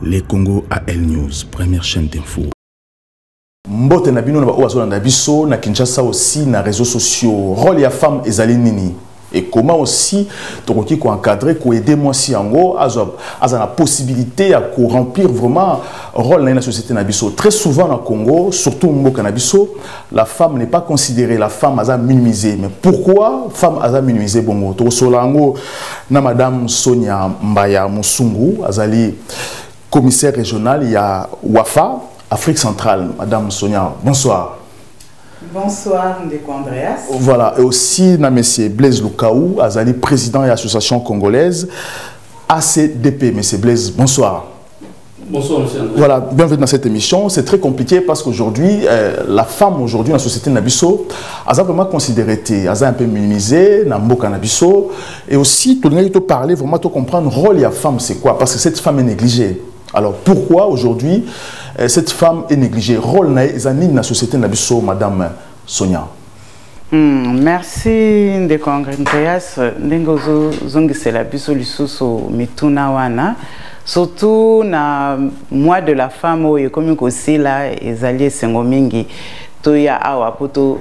Les Congo AL News, première chaîne d'info. Mbote na bino na ba oazo na biso na Kinshasa aussi na réseaux sociaux. Rôle ya femme ezali nini? Et comment aussi tokoki ko encadrer ko aider moi si yango aza la possibilité à ko remplir vraiment rôle dans la société na biso. Très souvent au Congo, surtout mboka na biso, la femme n'est pas considérée, la femme aza minimisée. Mais pourquoi femme aza minimisée bongo? To solango na madame Sonia Mbaya Musungu azali commissaire régional, il y a Wafa, Afrique centrale. Madame Sonia, bonsoir. Bonsoir, Ndeko Andreas. Voilà, et aussi, monsieur Blaise Lukaou, Azali, président de l'association congolaise ACDP. Monsieur Blaise, bonsoir. Bonsoir, monsieur André. Voilà, bienvenue dans cette émission. C'est très compliqué parce qu'aujourd'hui, la femme, aujourd'hui, dans la société Nabiso, a vraiment considéré, a un peu minimisé, Namboka Nabiso. Et aussi, tout le monde parler, vraiment, tout comprendre, le rôle de la femme, c'est quoi? Parce que cette femme est négligée. Alors pourquoi aujourd'hui cette femme est négligée? Rôle dans la société Nabiso, Madame Sonia. Merci Ndeko Andreas. Ndengozo zongisela biso lisusu mituna wana. Surtout na mois de la femme oyo comme aussi là ezali esengo mingi toya awa poto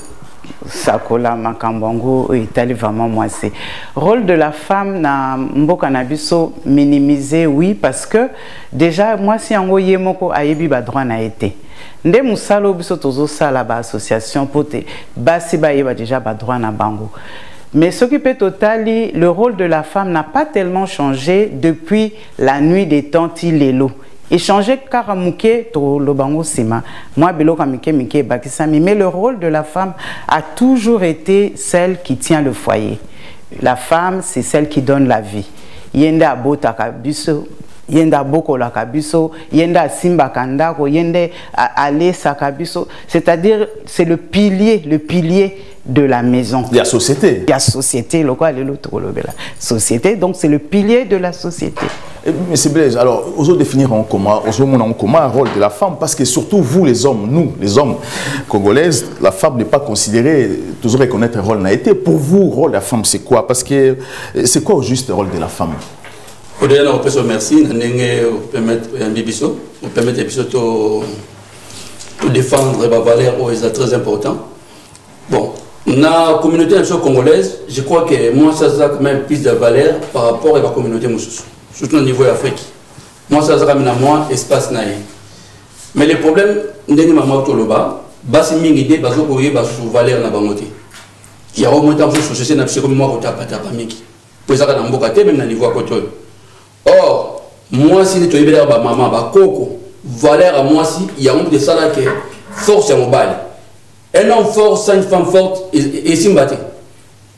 sakola makambongo itali vraiment moi c'est rôle de la femme na mboka na biso minimiser oui parce que déjà moi si yango yemoko ayebi ba droit na été nde musalo biso tozo sala ba association pote basi ba yeba déjà ba droit na bango. Mais ce qui peut totali, le rôle de la femme n'a pas tellement changé depuis la nuit des temps Tilelo. Et changer Karamuke to Lobango Sima. Moi, Belo Kamike Bakisami. Mais le rôle de la femme a toujours été celle qui tient le foyer. La femme, c'est celle qui donne la vie. Yenda Abota Kabiso, Yenda Boko la Kabiso, Yenda Simba Kandako, Yenda Ale Sakabiso. C'est-à-dire, c'est le pilier de la maison. Il y a société. Il y a société, le quoi, société, donc c'est le pilier de la société. Monsieur Blaise, alors, osons définir en commun le rôle de la femme, parce que surtout vous, les hommes, nous, les hommes congolaises, la femme n'est pas considérée, toujours reconnaître le rôle n'a été. Pour vous, le rôle de la femme, c'est quoi? Parce que c'est quoi juste le rôle de la femme? Au-delà, on peut se remercier, on permettre de défendre les valeurs, c'est très important. Bon. Dans la communauté congolaise, je crois que moi, ça a quand même plus de valeur par rapport à la communauté moussous, surtout au niveau de l'Afrique. Moi, ça a quand même un espace. Mais le problème, c'est que je suis idée de valeur na bangote. Il y a au moins de société na comme moi qui tapata pamiki. Pour ça na mboka te même na niveau côté. Or, moi si tu es ba maman ba koko, valeur à moi si il y a un de ça là que force à mobile. Un homme fort, sans une femme forte, et simbaté.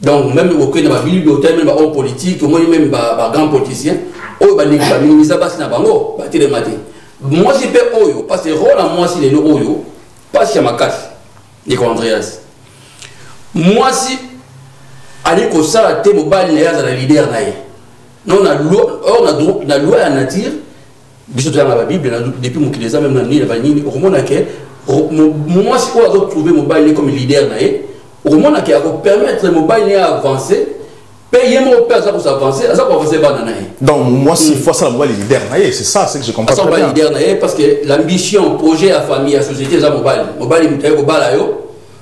Donc, même au Kenya, il y a même homme politique, même grand politicien, oh, bah, minimiser pas si na bango, bah, télé maté. Moi, j'ai peur oyo, parce que rôle à moi, si les oyo, pas si à ma casse, Ndeko Andreas. Moi, si, allez, que ça, la thème au bal, il y a la leader, non, on a la loi à nature, bisous dans la Bible, depuis mon kilesa, même dans la vanille, au moment moi, si on a trouvé mobile comme leader, au moment où on va permettre mobile à avancer, payer mon père pour s'avancer, ça va avancer. Donc, moi, si faut ça, le leader, c'est ça, c'est que je comprends. Ça va leader, parce que l'ambition, projet à famille, à société, ça mobile. Mobile,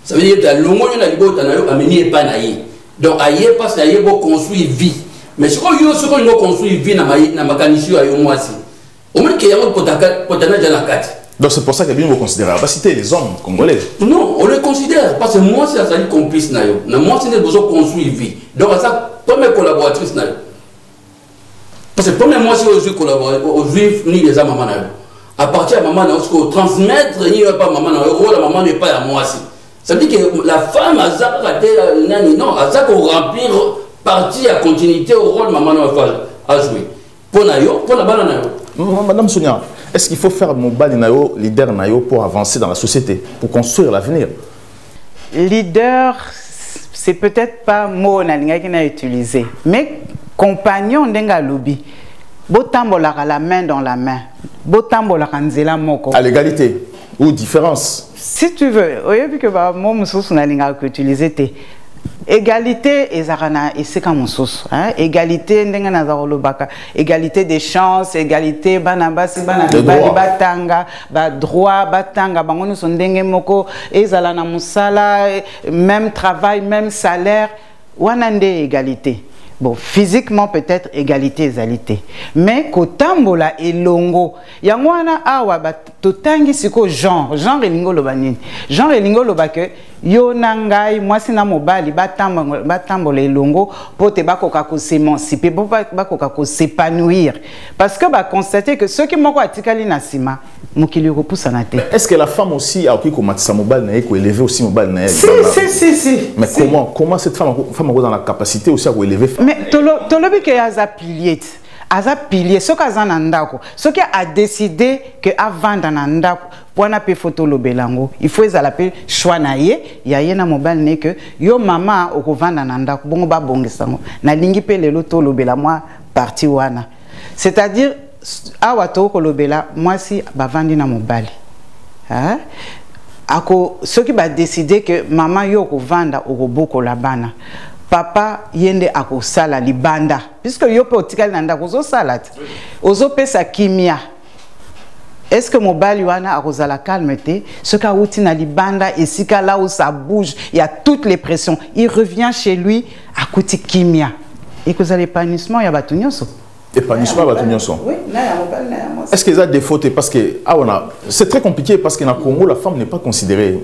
ça veut dire que le monde de la liberté, a mené pas naïe. Donc, aïe, parce qu'il y a construire vie. Mais ce qu'on a construit vie, dans ma canissure, à moi aussi. Au moins qu'il y a un potentiel dans la carte. Donc c'est pour ça que vous considérez la cité les hommes congolais. Non, on les considère parce que moi c'est un complice naïo. Moi c'est besoin de construire vie. Donc ça première collaboratrice naïo. Parce que première moi c'est aujourd'hui collaborer aux juifs ni les mamans naïo. À partir de maman naïo, transmettre ni pas maman naïo, la maman n'est pas à moi aussi. Ça veut dire que la femme a ça raté non, a ça pour remplir partie à continuité au rôle maman naïo à jouer. Pour naïo, pour la banane naïo. Madame Sonia, est-ce qu'il faut faire mobile nayo leader nayo pour avancer dans la société, pour construire l'avenir? Leader, c'est peut-être pas mot nalinga qui n'a utilisé, mais compagnon denga lobby. Botambola la main dans la main. Botambola kanzela moko. À l'égalité ou différence? Si tu veux, au vu que bah moi mususu nalinga que utiliser te égalité ezarana eseka mosusu hein égalité ndenga nazalo baka égalité des chances égalité bana basi bana mibali batanga ba droit batanga bango nyonso ndenge moko ezala na musala même travail même salaire wana nde égalité. Bon, physiquement peut-être égalité égalité. Mais kotambola elongo. Yangwana awa ba totangi siko genre elingo loba nini. Genre elingo loba ke yo nangai mwasi na mobali batambola elongo pote bakoka ko s'émanciper, bakoka ko s'épanouir parce que ba constater que ceux qui moko atikali na sima mokili repoussa na te. Est-ce que la femme aussi a qui komatisa mobali na ko élever aussi mobali na Si. Mais comment cette femme a dans la capacité aussi à élever femme? Mais tolobi ke aza pilier ce kaza na ndako ce qui a décidé que avant dans ndako pona pe photo lobelango il faut ezala pe choix na ye ya ye na mobile ne que yo mama okovanda na ndako bongo ba bongisango na lingi pe lelo to lobela moi parti wana c'est-à-dire awa to ko lobela moi si bavandi na mobile hein ako ce qui va décider que maman yo kovanda okoboko la bana papa yende akosala libanda puisque yo pe otikali na ndako ozo salate ozo pesa kimia. Est-ce que mobali wana akozala calme te ce ka uti na libanda esika là où ça bouge il y a toutes les pressions il revient chez lui akuti kimia et que ça l'épanouissement ya batu nyonso épanouissement batu nyonso. Oui, est-ce qu'il y a des fautes parce que c'est très compliqué parce que dans le Congo la femme n'est pas considérée,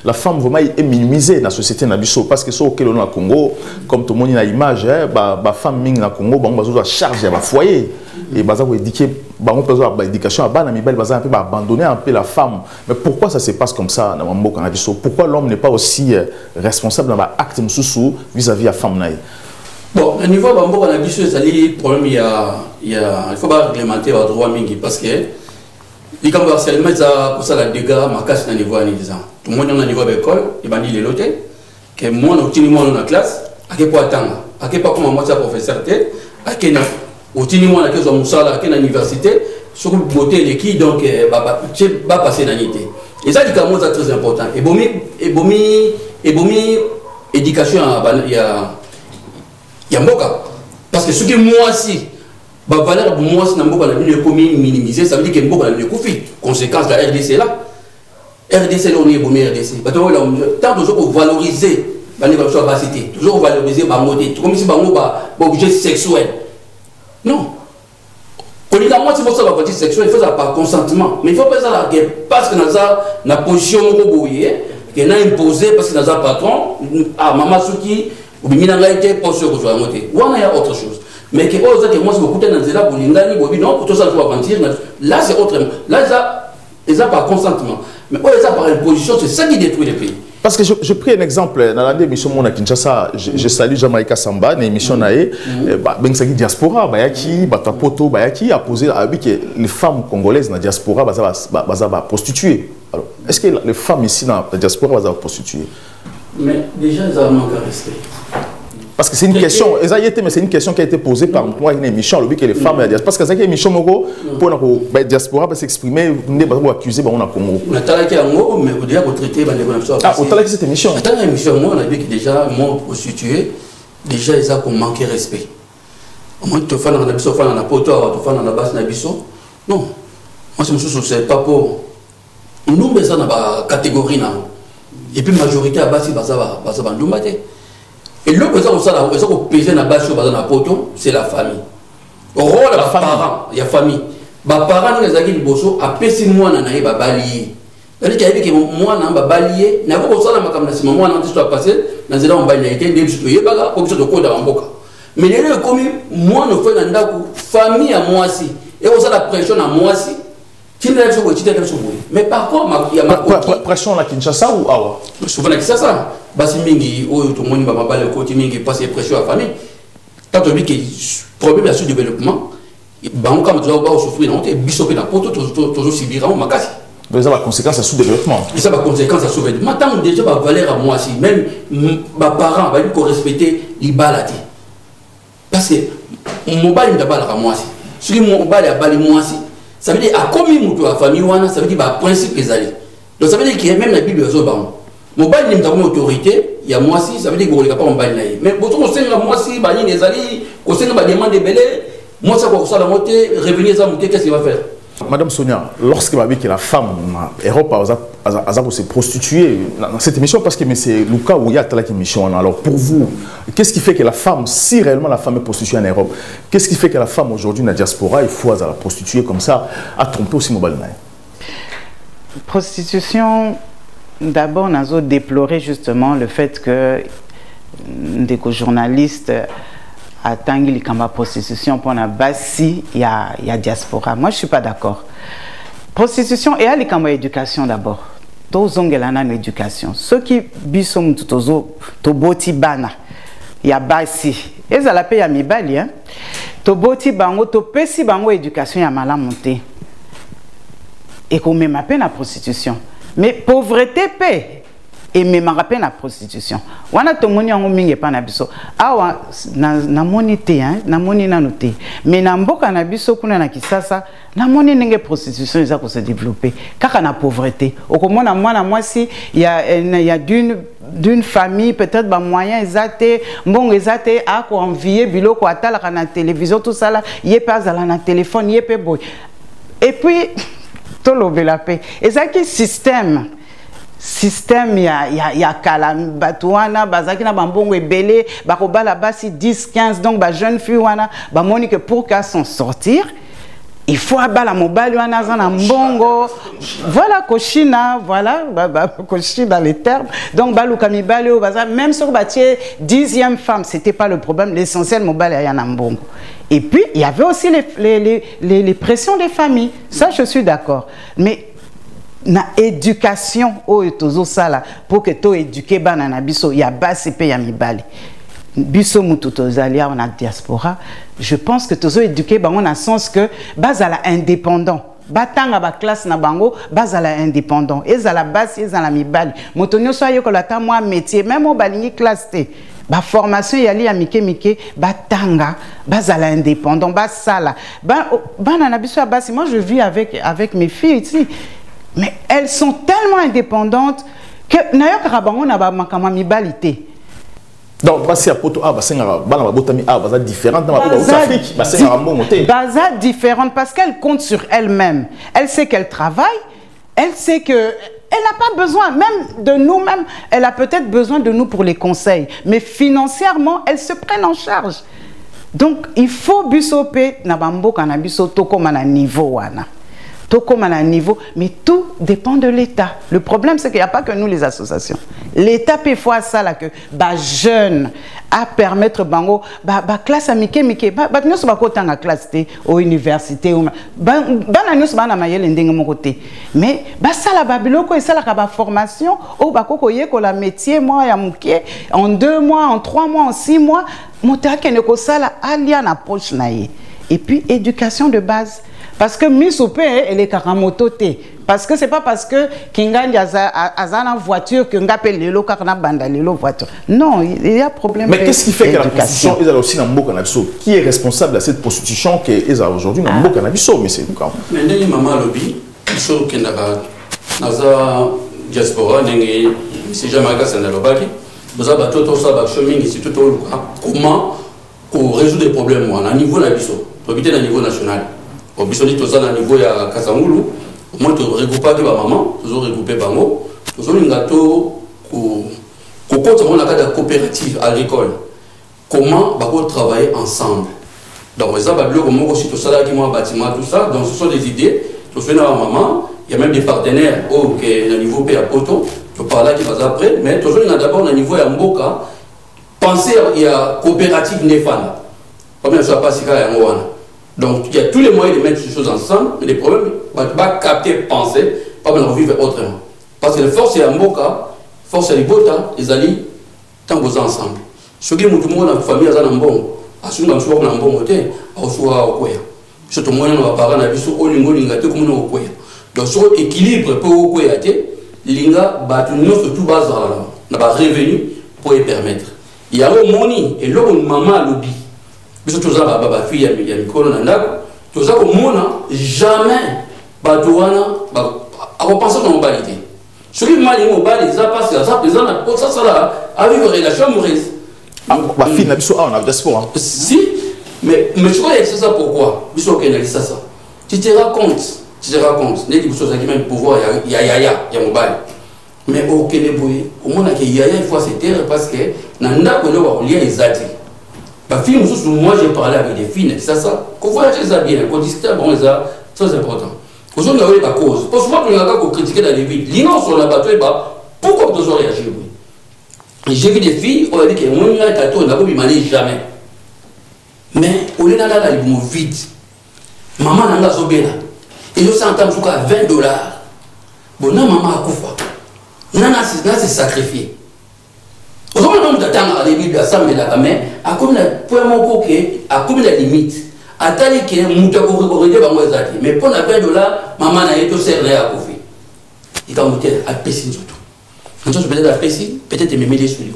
la femme vraiment est minimisée dans la société nabiso parce que so au Congo Congo comme tout le monde a image ba femme ming na Congo ba bazo charge ba foyer et baza ko éduquer ba on peut éducation à bana mibali baza un peu abandonner un peu la femme. Mais pourquoi ça se passe comme ça dans mboka nabiso? Pourquoi l'homme n'est pas aussi responsable dans l'acte mususu vis-à-vis la femme naï? Bon, au niveau de Bambo, on a vu que il faut pas réglementer le droit mingi parce que les camps harcèlement pour ça la dégâts ma casse na niveau ni disant tout le monde est au niveau de l'école il va dire les lotés que moi on obtient moi dans la classe à quel point attendre à quel point comment moi ça professeur té à quel obtient moi la classe au musala à quelle université sur beauté les qui donc va passer l'année et ça dit que moi c'est très important et bomi éducation il y a mboka parce que ce que moi aussi ba valeur pour moi c'est mboka la vie commis minimiser ça veut dire que mboka la vie conflit conséquence la RDC là RDC là on est bon RDC parce que tant toujours valoriser ba négociation capacité toujours valoriser ba modé comme si ba objet sexuel non on dit la moi c'est pour ça la sexuelle il faut ça par consentement mais il faut pas ça parce que dans ça na position roboyer que na imposé parce que dans ça patron ah maman souki ou bien il a été pensé que soit monté ou il y a autre chose mais que aux autres moi c'est beaucoup dans zela bolingani bobi non pour tout ça je dois mentir là c'est autrement là ça ils ont pas consentement mais ils ont par imposition c'est ça qui détruit les pays. Parce que je prends un exemple dans l'émission Mon à Kinshasa je salue Jamaïca Samba dans l'émission nae ben ça qui diaspora bayaki batapoto bayaki a posé que les femmes congolaises dans la diaspora va prostituer. Alors est-ce que les femmes ici dans la diaspora va prostituer? Mais déjà ils ont manqué de respect. Parce que c'est une question, mais c'est une question qui a été posée par moi une émission, que les femmes, parce que c'est une émission pour la diaspora s'exprimer, on va accuser on a Congo. On a talaki à moi, mais on déjà traité ah, on a cette émission. Attends, l'émission, moi on a dit que déjà moi prostitué, déjà ils ont manqué de respect. Au moins tu fais dans la biso, dans la poto, tu fais dans la basse na biso. Non, moi c'est pas pour nous mais ça dans la catégorie là. Et puis majorité à base bazaba ndumate. Et le président ça peser na base sur na poto, c'est la famille. Au rôle la parents, il y a famille. Ba parents les aki liboso apesi mwana na ye ba balier. C'est qu'il y a que mwana ba balier, na ko sala makamna sima mwana nti soit passé na zela on ba na été ndebi to yebaka ko biso to ko da mboka. Mais les comme mwana fait na ndako famille à moi si et on la pression à moi si. Mais par contre, il y a ma pression à Kinshasa ou Awa? Souvent à Kinshasa. Basi mingi, tout le monde va pas le côté mingi, passer pression à la famille. Tant que le problème de sous-développement, on va souffrir, on est bisopé dans le poteau, toujours subir en makasi. Mais ça va conséquence à sous-développement. Ça va conséquence à sous-développement. Tant que déjà, valeur à moi, si même mes parents vont respecter les balades. Parce que mon bal est à moi, si. Ce qui mon bal est à moi, si. Ça veut dire à combien de la famille ça veut dire bah principe les alliés. Donc ça veut dire qu'il y a même la Bible aux hommes. Mon bail n'est pas une autorité. il y a moi si, ça veut dire que vous n'avez pas en bail. Mais vous savez que moi si, les alliés, vous savez que vous demandez des bélés, moi ça va la montée, revenir à monter, qu'est-ce qu'il va faire? Madame Sonia, lorsque vous avez que la femme en Europe a se prostituer dans cette émission, parce que c'est le cas où il y a telle émission. Alors pour vous, qu'est-ce qui fait que la femme, si réellement la femme est prostituée en Europe, qu'est-ce qui fait que la femme aujourd'hui dans la diaspora, il faut la prostituer comme ça, à tromper aussi mobile? Prostitution, d'abord, on a déploré justement le fait que des journalistes à Tanguy Likamba prostitution pour la basi il y a diaspora. Moi je suis pas d'accord. Prostitution et à Likamba éducation d'abord. Tous ongelana éducation. Ceux qui bisom tutozo to boti bana ya basi. Et ça la paye à mi bali hein. To boti bango to pesi bango éducation ya mala monter. Et qu'on met ma peine à prostitution. Mais pauvreté paix. Et même à peine la prostitution. Wana to moni yango mingi pa na biso. Awa na moni te hein, na moni na noté. Mais na mboka na biso kuna na Kisasa, na moni nenge prostitution eza ko se développer. Kaka na pauvreté. Okomona mwana mwasi il y a d'une famille peut-être ba moyen ezate, mbongo ezate a ko envier biloko atala na télévision tout ça là, yé pas à la téléphone, yé pe boy. Et puis to lobela paix. Ezaki système ya kala batouana bazaki na bambongo ebele bakoba la basi 10 15 donc ba jeune fille wana ba moni que pour qu'à s'en sortir il faut abala mobile wana za na mbongo voilà koshina voilà koshi dans les termes donc baluka mibale o baza même sur batier 10e femme c'était pas le problème, l'essentiel mobile ya na mbongo. Et puis il y avait aussi les pressions des familles, ça je suis d'accord, mais na éducation o etozo sala pour que to éduquer bana na biso ya basi pe ya mibali biso mutu tozalia on a diaspora. Je pense que tozo éduquer bango na sens que bazala indépendant batanga ba classe na bango bazala indépendant ezala basi ezala mibali motonyo so ayokola ta moi métier même au balingi classe te ba formation yali ya mike batanga bazala indépendant basala bana na biso ya basi. Moi je vis avec mes filles ici. Mais elles sont tellement indépendantes que n'ailleurs karabango na ba makama mibalité. Donc parce que poto ah basenga bana ba botami ah baza différente dans Afrique basenga monter. Baza différente parce qu'elle compte sur elle-même. Elle sait qu'elle travaille, elle sait que elle n'a pas besoin même de nous-mêmes, elle a peut-être besoin de nous pour les conseils, mais financièrement, elle se prenne en charge. Donc il faut bisoper na bambo kana bisoto comme à niveau wana. Tout comme à un niveau, mais tout dépend de l'État. Le problème, c'est qu'il n'y a pas que nous, les associations. L'État peut faire ça, là, que, jeune, à permettre, bango, classe à Mike, nous sommes pas en classe, aux universités, nous sommes pas en côté. Mais, ça, la babiloko, et ça, la formation, au bako, la métier, moi, en 2 mois, en 3 mois, en 6 mois, monter à ça, là, alia na poche naie. Et puis, éducation de base. Parce que Missoupé, elle est karamototé. Parce que c'est pas parce que Kingandi a une voiture que Ngapel Lelo Karna Banda Lelo voiture. Non, il y a problème. Mais qu'est-ce qui fait que la prostitution est aussi dans le Canabiso? Qui est responsable de cette prostitution qui est aujourd'hui dans le Canabiso? Mais c'est quand même. Mais maman lobby, il faut que Naza diaspora, c'est jamais qu'à Sanalobaki. Vous avez tout ça, chemin, c'est tout comment résoudre les problèmes à niveau Nabiso, au niveau national. Au bisoni tout ça à niveau ya Kasamulu, au moins tu regroupes pas que ma maman, tu regroupes pas moi, tu as un gâteau compte on a cas de coopérative agricole. Comment on travailler ensemble. Donc ça va bien comment aussi tout ça là qui moi bâtiment tout ça, donc ce sont des idées. Tu fais dans ma maman, il y a même des partenaires au niveau PA Poto, tu parles là qui va après, mais toujours il y a d'abord au niveau ya Mboka, penser il y a coopérative Nefana. Comme ça pas si cas ya donc il y a tous les moyens de mettre ces choses ensemble, mais les problèmes, on ne va pas capter, penser, pas mal vivre autrement. Parce que la force est à Mboka, force est à Libota, les alliés, tant que vous ensemble. Ce qui est dans la famille, c'est un bon, à ce moment-là, on a un bon côté, à ce moment-là, c'est au moyen de la parole, on a vu sur Olingo, Lingaté, comme on a au donc sur l'équilibre pour au Koyate, Linga, nous surtout base on a revenu pour y permettre. Il y a un moni, et là, on maman lobby. Mais tout ça, ma fille, il y a une colonne tout ça, comme moi, jamais, Badouana, à repenser dans mon balité. Ce qui m'a dit, mon balité, ça passe, ça, ça, à vivre une relation amoureuse. Ma fille n'a pas on a diaspora. Si, mais tu vois, c'est ça pourquoi? Tu te rends compte, les choses qui même pouvoir, il y a mobile. Mais au Québec, au moins, il y a une fois c'est terre parce que nanda ko lo lié les ati. Ba fille moi j'ai parlé avec des filles ça qu'on voit ça bien, qu'on discute bon ça très important. Aujourd'hui on a la cause. Parce que on a qu'à critiquer dans les vies. L'innocence sur la bateau pourquoi tu dois réagir? J'ai vu des filles, on a dit que mon tatou n'a pas pu jamais. Mais au lieu d'aller là, ils vont vite. Maman n'a pas sobé là. Et je sens en tout cas $20. Bon, non, maman a coupé. Nana s'est sacrifié. Aujourd'hui, on a à l'église à Sam et la mais à comme la point mon coquet, à comme la limite. À tel que mon mais pour $20, maman n'a été serrée à couvrir. Il a monté à Pessin surtout. Quand je peut-être à Pessin, peut-être me mêler sur lui.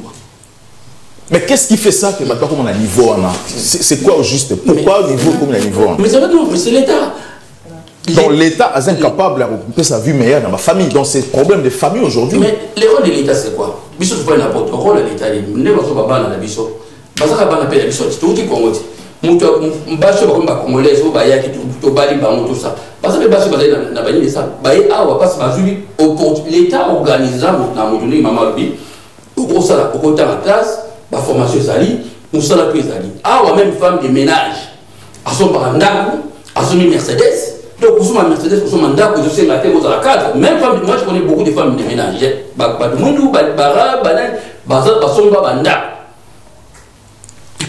Mais qu'est-ce qui fait ça que maintenant comme on a niveau c'est quoi au juste? Pourquoi au niveau comme on a niveau? Mais c'est vrai, mais c'est l'État. Donc l'État est incapable de recouper sa vie meilleure dans ma famille. Donc c'est problème de famille aujourd'hui. Mais le rôle de l'État c'est quoi? Biso c'est pas n'importe quoi. Le rôle de l'État, ne va pas bana la biso. Parce que bana pela biso, c'est tout qui Congo. Mutu mbaso comme ba congolais au baya qui tout bali ba tout ça. Parce que baso bazali na bani ça. Baye awa passe bazuli l'État organisant na mutuni mama bi. Au ça au côté en classe, ba formation sali, nous ça la plus sali. Awa même femme de ménage. À son barandako, à son Mercedes. Donc, pour ma Mercedes, pour son mandat, je sais la terre aux cadre. Même femme, moi je connais beaucoup de femmes de ménage.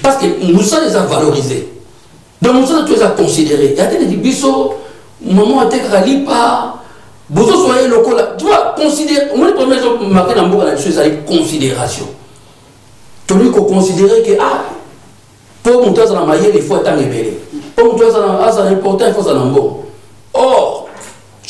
Parce que nous sommes les a valorisés. Donc, nous sommes tous à considérer. Il y a des bisous, maman a été pas. Vous soyez locaux là. Tu vois, considérer. Moi, le premier jour, marqué dans le la chose, c'est considération. Tu dois considérer que, pour monter dans la maille, il faut être ébélé. Pour monter dans l'important, il faut être en bon. Or,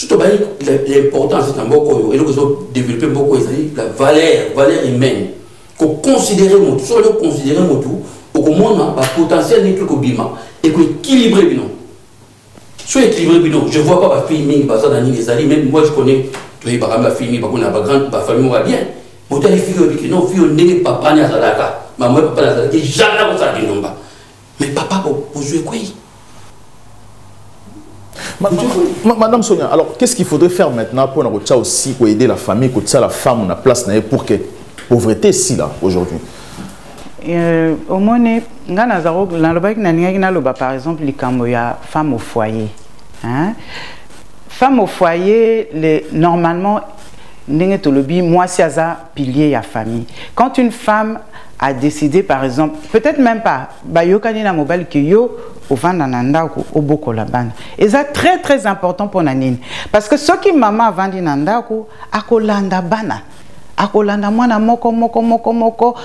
l'important c'est un beaucoup, et nous avons développé beaucoup la valeur humaine. Qu'on considère tout, soit le considérer tout, au moins le potentiel n'est plus qu'au bima, et qu'on équilibre bien. Soit équilibré bien, je ne vois pas ma fille, les alliés, même moi je connais, tu vois, ma fille, ma famille va bien. Mais tu as des filles qui non, fille, on n'est pas papa, maman, papa, jamais ça dit non. Mais papa, pour jouer quoi? Madame Sonia, alors qu'est-ce qu'il faudrait faire maintenant pour aussi pour aider la famille, pour la femme on a place pour que la pauvreté ici là aujourd'hui? Au moins, par exemple, les femmes au foyer. Femmes au foyer, normalement, moi c'est un pilier de la famille. Quand une femme a décidé, par exemple, peut-être même pas, et c'est très très important pour Nanine. Parce que ce qui maman vandi nandaku, akolanda bana. Akolanda mwana moko.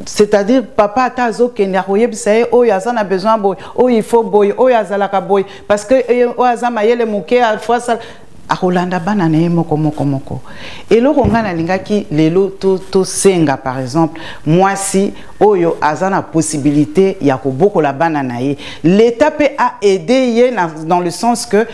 C'est-à-dire, papa tazo kenyaroye bisaye, oh yazan a besoin boy, oh il faut boy, oh yazalaka boy. Parce que oh yazama yele mouke à fois ça. Akolanda bana ne moko. Et là on a lingaki lelo to senga par exemple moi si oyo azana possibilité ya ko boko la bana nae l'état peut aider dans le sens que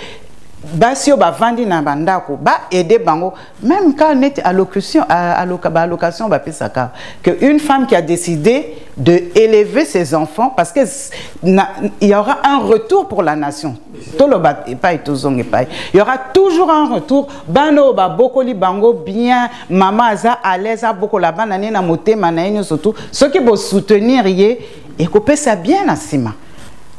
basio ba vandi na bandako ba aider bango même quand on est à location ba pesaka que une femme qui a décidé de élever ses enfants parce que il y aura un retour pour la nation. Il y aura toujours un retour. Bano ba bokoli bango bien, maman aza à l'aise à boko la banane na moté manaïno surtout. Ceux qui vont soutenir y et couper ça bien à Sima.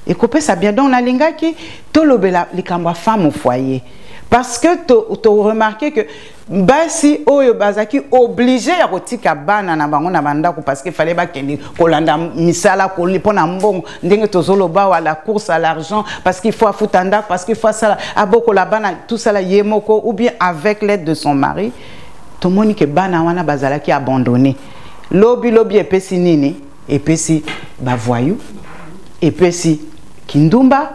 Et couper ça bien. Donc la linga qui tolobela les cambas femmes au foyer. Parce que tu as remarqué que basi oyo bazaki obligé à rotika bana na bango na bandako parce qu'il fallait ba kende kolanda misala ko lipona mbongo ndenge tozolo ba wa la course à l'argent parce qu'il faut afutanda parce qu'il faut ça aboko la bana tout ça la yemoko ou bien avec l'aide de son mari tout le monde que bana wana bazalaki abandonné lobi epesi nini epesi ba voyou epesi kindumba.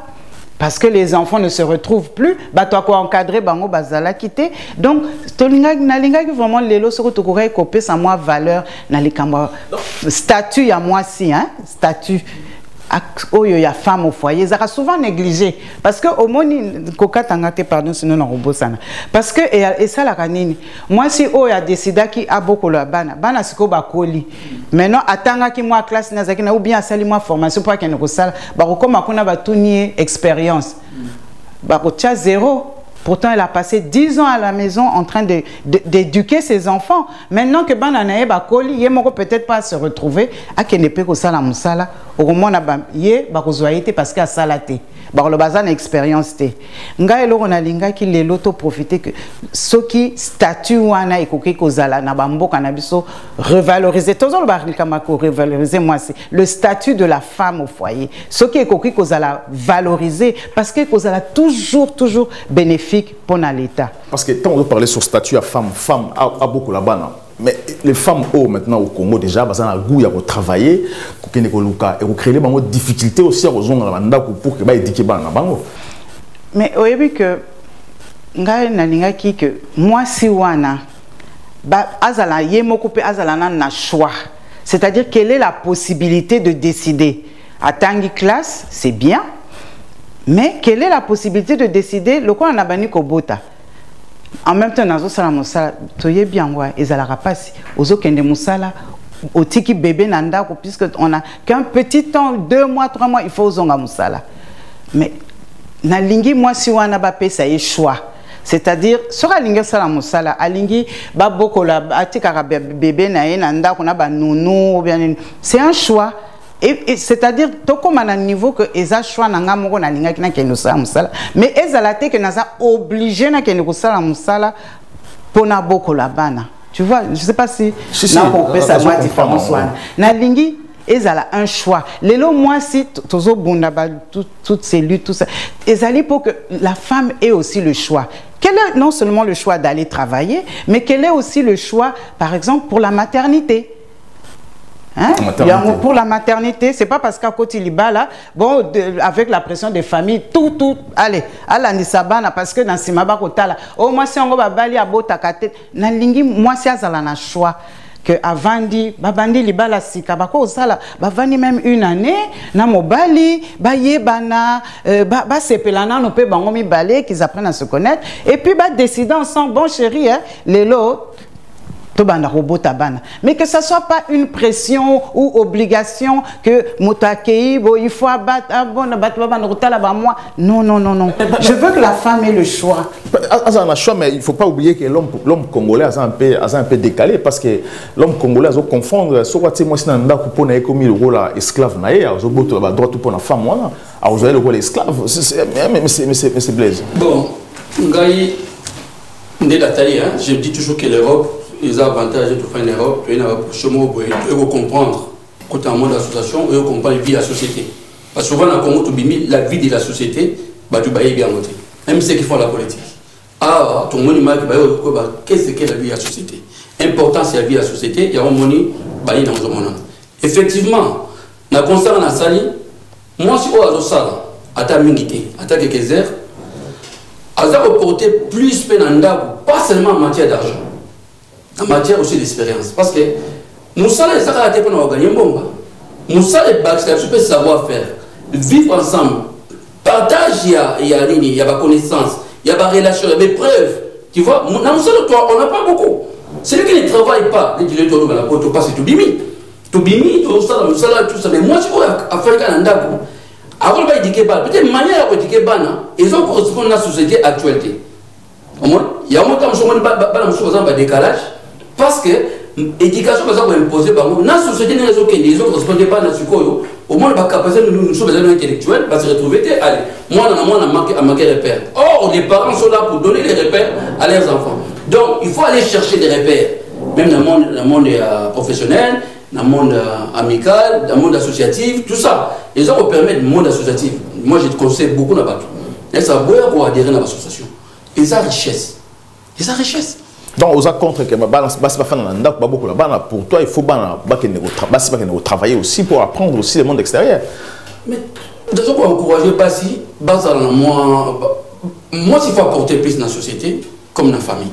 Parce que les enfants ne se retrouvent plus, bah toi quoi encadrer bango bazala quitter. Donc nalinga qui vraiment lelo soko tokorai kopé sa moi valeur na likamba statut ya moi si hein statut il y a femme au foyer, ça souvent négligé parce que au moins coca tangate pardon sinon on robosana parce que et ça la canine moi si il a décidé qui a beaucoup la bana siko ba koli maintenant atanga ki moi classe nazaki na ou bien sali moi formation pour que ne sala ba comme akona ba tunier expérience ba ko tia 0. Pourtant, elle a passé 10 ans à la maison en train d'éduquer ses enfants. Maintenant que Bananae Bakoli, il ne peut-être pas se retrouver à Kenepe Kosala Moussala, au moment où il y parce qu'il y a salaté. Le bazar expérience. Nga elo on a linga qui les loto profiter que ce qui statut wana ekoki kozala na bambo kanabiso revaloriser. Toujours le baril kamako revaloriser moi c'est le statut de la femme au foyer. Ce qui ekoki kozala valoriser parce que kozala toujours bénéfique pour l'État. Parce que quand on veut parler sur statut à femme a beaucoup là-bas. Mais les femmes maintenant au Congo déjà, parce qu'on a le goût de travailler, et vous créez des difficultés aussi pour que vous éduquiez les gens. Mais vous avez vu que moi si wana azala yemoko pe azala na choix. C'est-à-dire quelle est la possibilité de décider. À tangi classe, c'est bien. Mais quelle est la possibilité de décider le quoi on a banni kobota. En même temps, nazo sala musala, toye bien ouais, ezala pas ozo kende musala, otiki bébé nanda puisque on a qu'un petit temps, 2 mois, 3 mois, il faut zonga musala. Mais na lingi moi si wana ba pesa y choix. C'est-à-dire sera lingi sala musala, alingi ba bokola atika bébé na ye nanda kona ba nounou ou bien c'est un choix. Et c'est-à-dire tout comme à un niveau que eza choix nanga moko na linga kina keno sala musala mais ezalate que naza obligé na keno sala musala pona boko la bana tu vois je sais pas si na compris ça moi différence na lingi ezala un choix lelo moi si tozo bunda ba toutes ces luttes tout ça ezali pour que la femme ait aussi le choix. Quel est non seulement le choix d'aller travailler mais quel est aussi le choix par exemple pour la maternité. Hein? Pour la maternité, c'est pas parce qu'à côté Libala, bon, avec la pression des familles, tout, allez, à la Nisabana, parce que dans Simaba Kotala, oh, moi, si on va bali à Botakate, Nalingi, moi, si on a choix, que avant dit, babandi Libala Sika, bako sala, bavani même une année, na mobali, baye bana, ba sepelana, no pe bangomi balé, qu'ils apprennent à se connaître, et puis, bah, décider ensemble, bon chéri, hein, les lots, mais que ça ne soit pas une pression ou obligation que il faut abattre, non. Je veux que la femme ait le choix. Mais il ne faut pas oublier que l'homme congolais a un peu décalé parce que l'homme congolais a confondre ce que moi si nanda pour comme le rôle esclave naïe, a droit pour la femme voilà, a le rôle esclave, mais c'est blaise. Bon, Ngaï, je dis toujours que l'Europe les avantages de faire une Europe, il faut comprendre quand on a l'association, il faut comprendre la vie de la société. Parce que souvent, dans le Congo, la vie de la société, tu vas bien monter. Même ceux qui font la politique. Ah, tout le monde dit, qu'est-ce que la vie de la société? Important, c'est la vie de la société, il y a un monde qui est dans le monde. Effectivement, dans le concert, on a sali, moi, si on a sali, à ta mingité, à ta quelques heures, on a reporté plus pénanda, pas seulement en matière d'argent. En matière aussi d'expérience. Parce que nous sommes les Sarahate pour nous gagner un bon. Nous sommes les backstage, je peux savoir faire. Vivre ensemble. Partage, il y a ma connaissance, il y a ma relation, il y a mes preuves. Tu vois, nous sommes toi, on n'a pas beaucoup. Celui qui ne travaille pas, les directeurs de la côte, c'est tout bimi. Tout bimi, tout ça, tout ça. Mais moi, je suis africain en Ndako. Avant de dire que peut-être manière de dire que ils ont correspondre à la société actualité. Il y a un moment où on a un décalage. Parce que l'éducation va imposer par nous. Dans la société, ils ne correspondent pas à la sukoyo. Au moins, la capacité de nous sommes intellectuels va se retrouver. Allez, moi, on a manqué repères. Or, les parents sont là pour donner les repères à leurs enfants. Donc, il faut aller chercher des repères. Même dans le monde professionnel, dans le monde amical, dans le monde associatif, tout ça. Les gens permettent le monde associatif. Moi, je te conseille beaucoup là-bas. Et ça va pour adhérer à l'association. Et ça, richesse. Et ça, richesse. Donc, aux contre que pour toi, il faut travailler aussi pour apprendre aussi le monde extérieur. Mais, déjà pour encourager, moi, s'il faut apporter plus dans la société, comme dans la famille.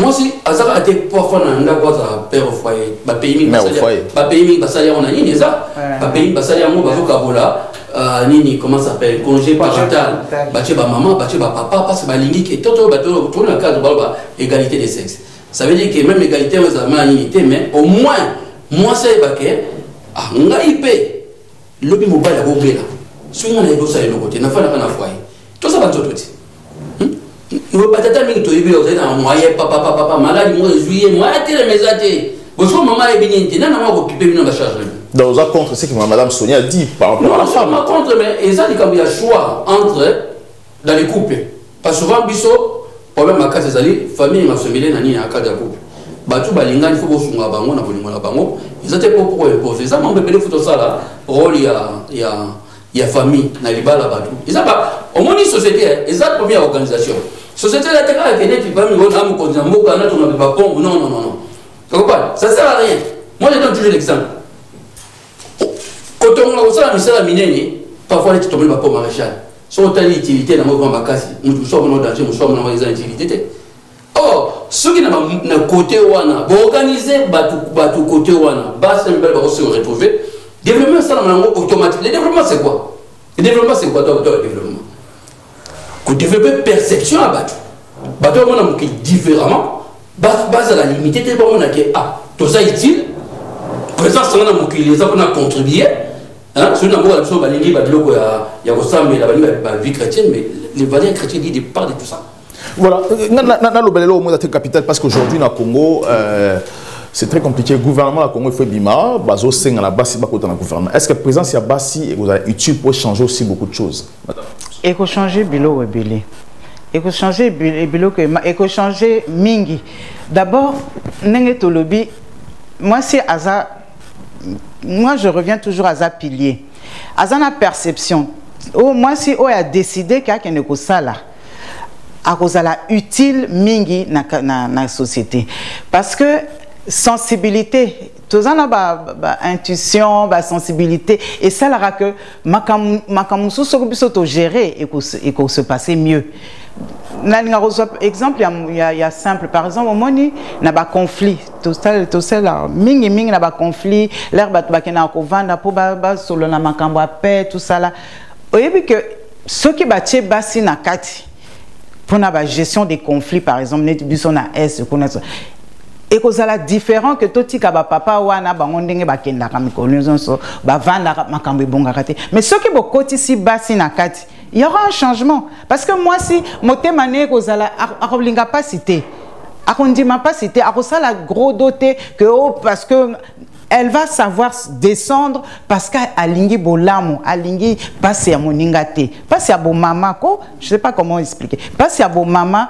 Moi si azaka ate parfois na quoi ça père au foyer ba pays basalia on a nini ça ba pays basalia mo bazo kabola nini comment ça s'appelle congé parental bache ba maman bache ba papa parce ba lingi ke toto bato pour le cadre ba égalité des sexes ça veut dire que même égalité aux amants unité mais au moins moi c'est ba ke nga ipé lobi mobile ya bobela swinga na ebosa le côté na fa na foyer tout ça ba toto ti nous pas t'attendre que tu aies besoin d'un moyen papa malade moi juillet moi télé mes athées parce que maman est bien intéressée n'a pas occupé une charge dans un contre c'est que madame Sonia a dit par rapport à la femme contre mais et ça dit qu'il y a choix entre dans les couples parce que souvent biso problème à cas des famille m'a semblé nani à cas de couple batu balinga il faut bosunga bango na bolingo na bango ils étaient pas pour imposer ça m'a rappelé photo ça là rôle il y a famille na libala batu ils a pas au moins une société ils a première organisation société la terre qui n'est pas mieux à mon continent moka na ton pas bon non ça sert à rien moi je donne toujours l'exemple quand on a ça la misère minene parfois les tomber pas pour maréchal sur telle utilité na moi ma casse nous sommes dans danger nous sommes dans les utilités or ceux qui na côté wana organiser batu côté wana bas un bel se retrouver développement ça na automatique le développement c'est quoi le développement c'est quoi le développement que développer perception à battre battre on a différemment base à la limité c'est pas on a que tout ça utile présence on a mon qui les a contribué hein sur n'importe quelle chose balingi badiloko ya kosambe la vie chrétienne mais les valeurs chrétiennes ils dépendent de tout ça voilà na le belelo au moins capital parce qu'aujourd'hui na Congo c'est très compliqué. Le gouvernement du Congo, il faut bima, bazo seng la basi bako dans le gouvernement. Est-ce que la présence ya basi est utile pour changer aussi beaucoup de choses? Et pour changer bilo rebelle. Et pour changer bilo que et pour changer mingi. D'abord, nenge tolobi, moi c'est aza, moi je reviens toujours à za pilier. Aza na perception. Oh moi si on a décidé qu'il y a quelque chose là. À cause de la utile mingi na société. Parce que sensibilité, tout ça na intuition, sensibilité et ça là que makamusu so gérer et que se passer mieux. Exemple il y a simple par exemple au moni na ba conflit tout ça là mingi na ba conflit l'air ba na ko vanda pour ba solo na makambo a paix tout ça là. Oyebi que ceux qui batie basi na kati pour la gestion des conflits par exemple net biso na est connaître et que ça la différent que tout tika ba papa wana bango ndenge ba kenda ka mikolo so ba vanda makambo bonga kate mais ceux qui bokoti si basi na kati il y aura un changement parce que moi si motema ne ko zala akolinga pas cité akondima pas cité akosala gros doté que parce que elle va savoir descendre parce qu'alingi bolamo, alingi passe à moningate, passe à bon maman ko, je sais pas comment expliquer. Passe à bon maman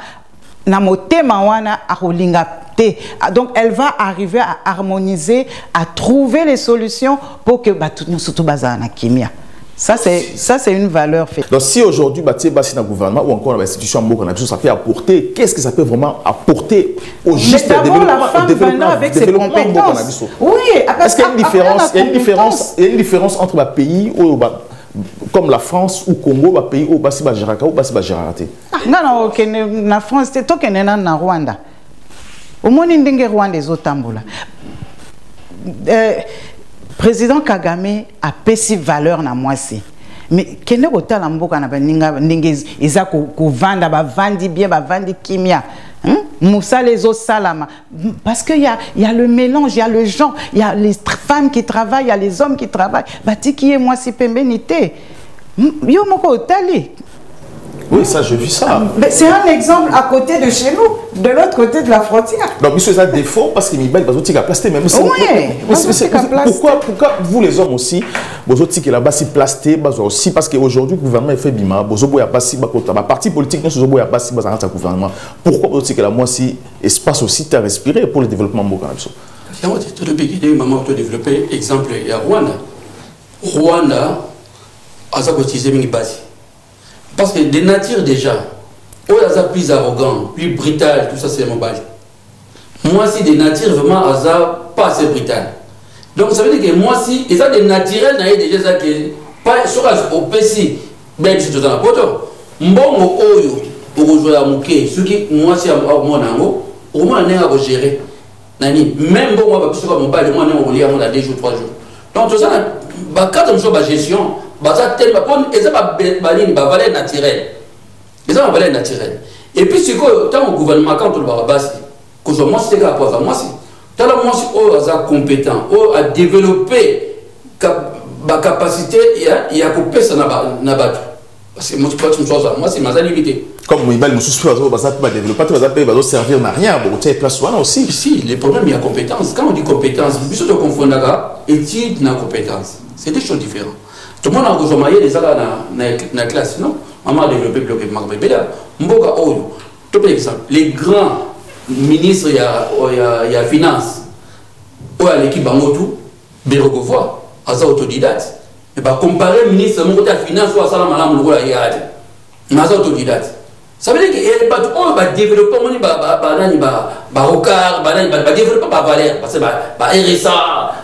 na motema wana akolingate. Donc elle va arriver à harmoniser, à trouver les solutions pour que tout nous surtout bazana kimia. Ça c'est une valeur faite. Donc si aujourd'hui bâti dans le gouvernement ou encore dans l'institution ça peut apporter, qu'est-ce que ça peut vraiment apporter au juste développement avec ses compétences. Oui, est-ce qu'il y a une différence entre les pays comme la France ou Congo, les pays où basi ba Géraka ou basi ba Gérarate? Non, na France c'est toi qui es na Rwanda. Au moins ndenge Rwanda ezotambola. Président Kagame a pesi valeur na mwasi. Mais kene kotala mboka na baninga ndenge eza ko vanda ba vandi bien ba vandi kimia. Moussa les os salama parce que il y a le mélange, il y a le genre, il y a les femmes qui travaillent, il y a les hommes qui travaillent. Batiki et moi si pembenité. Yo moko otali. Oui, ça, je vis ça. C'est un exemple à côté de chez nous, de l'autre côté de la frontière. Donc, monsieur, ça défaut parce qu'il y a des gens qui ont plasté. Pourquoi vous, les hommes aussi, vous avez dit là-bas, c'est plasté, aussi parce qu'aujourd'hui, le gouvernement fait bima, vous avez un parti politique, nous avons un gouvernement. Pourquoi vous avez dit là, moi, si espace aussi à respirer pour le développement de tout le pays, il y a un développé, exemple, il y a Rwanda. Rwanda a cotisé une base. Parce que des natures déjà, où il y a plus arrogant, plus brutal, tout ça c'est mobile. Moi si des natures vraiment pas assez brutal. Donc ça veut dire que moi si, et ça des naturels, il y a déjà ça qui pas sur au PC, ben c'est dans la poto. Mbongo oyo, pour jouer à mouké, ce qui moi si à moi nango, au moins on a géré nani même bon moi parce que mon père moi on lit à 2 jours 3 jours donc tout ça bah quand on joue la gestion bah ça tellement bon et ça va valeur naturelle et ça va valeur naturelle et puis c'est quoi tant au gouvernement quand on va bas que moi c'est là pour moi c'est tant là moi c'est compétent à développer ma capacité il y a couper ça na bateau parce que moi c'est ma limité comme il va nous souffrir ça va développer ça va servir à rien bon tu as place là aussi si les problèmes il y a compétence quand on dit compétence biso de confondre étude na compétence c'est deux choses différentes tout le monde a besoin des ala na classe non maman a développé bloqué makabela mboka oyo tout par exemple les grands ministres il y a finance ou à l'équipe bangotou Biroko voix à autodidacte et pas comparer ministre mon côté finance ou à salam malam le voilà yade mais autodidacte ça veut dire que on va développer on va rocar va développer pas valeur parce que va RSA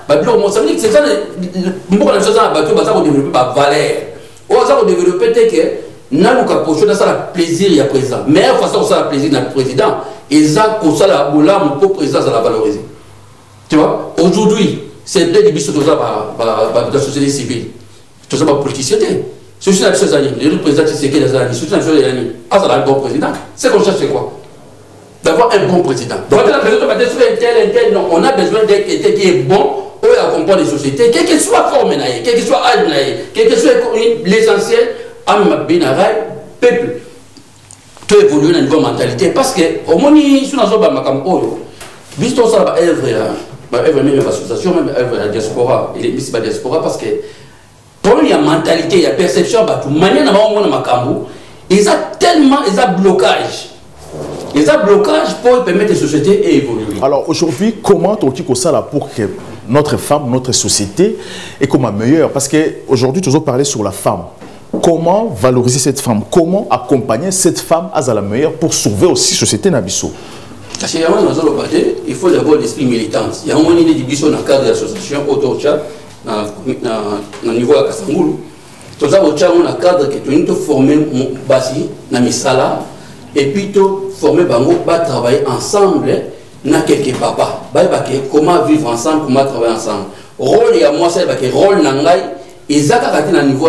va bloc ça veut dire que c'est ça beaucoup de choses à bateau va ça développer pas valeur on va développer que n'a pas poche ça la plaisir il y a président meilleure façon ça la plaisir dans le président et ça pour ça la boula mon propre président ça la valoriser tu vois aujourd'hui c'est des bisous de la société civile tout ça pas politicien c'est juste la chose à dire le président c'est qui les années c'est une chose à dire ah ça un bon président c'est qu'on cherche quoi d'avoir un bon président donc la président va détruire tel non on a besoin d'un qui est bon ou à comprendre les sociétés quel que soit forme quel que soit âge quel que soit l'essentiel à ma binarai peuple tout évoluer dans une mentalité parce que au moins sur la zone de makam oyo visto ça va œuvre même l'association même la diaspora et les missions de la diaspora parce que pour il y a mentalité il y a perception bah tout manière na ba mona makambo ils a tellement ils a blocage pour permettre les sociétés à évoluer. Alors aujourd'hui comment on dit ça là pour que notre femme notre société est comme meilleure parce que aujourd'hui toujours parler sur la femme. Comment valoriser cette femme? Comment accompagner cette femme à la meilleure pour sauver aussi la société Nabiso? Parce qu'il y a il faut d'abord l'esprit militant. Il y a un moment donné dans le cadre de l'association Autocha, au niveau de Kassangoulou. Tout ça, on a un cadre qui est formé dans Misala et puis former bango ba travailler ensemble na quelques papa. Comment vivre ensemble, comment travailler ensemble. Rôle il y a moi c'est que rôle nangai ezaka kati na niveau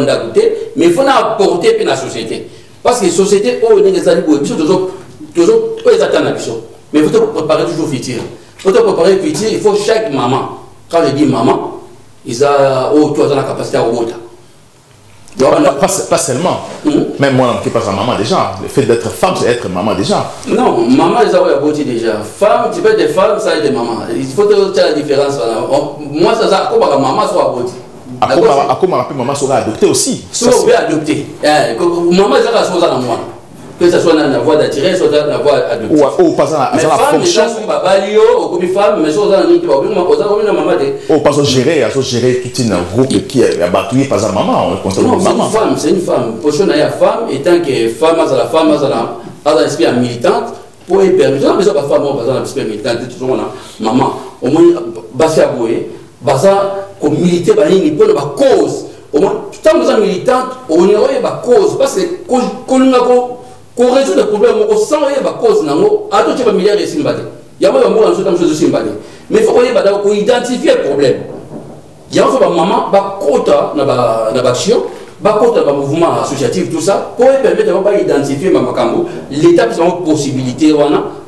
d'agouté mais il faut apporter dans la société parce que la société oh les ezali bo biso toujours ezatana biso mais il faut préparer toujours futur pour préparer futur il faut chaque maman quand je dis maman ils a oh toi la capacité à remonter pas seulement même moi qui passe à maman déjà le fait d'être femme c'est être maman déjà non maman ils ont beauté déjà femme tu peux être femme ça être maman il faut faire la différence moi ça comme maman soit beauté à comment maman sera adoptée aussi soit bien adoptée maman ça va dans moi que ce soit dans la voie d'attirer soit dans la voie adoptée ou pas dans la fonction comme femme mais soit dans la maman ou pas gérer toute une groupe qui est abattu par sa maman on constate maman c'est une femme pour une femme étant que femme à la femme à l'esprit militante pour y permettre mais ça pas femme on va l'esprit militante tout le maman au moins basé à bouer basé comme militer banini pour la cause au moins tant que militante on y a cause parce que qu'on résout les problèmes au sang et la cause nango à tout tu vas milliard ici mbade il y a moi dans ce temps je mbade mais il faut qu'on identifier le problème il y a faut maman ba quota na action ba quota ba mouvement associatif tout ça pour permettre de identifier makambo l'état c'est une possibilité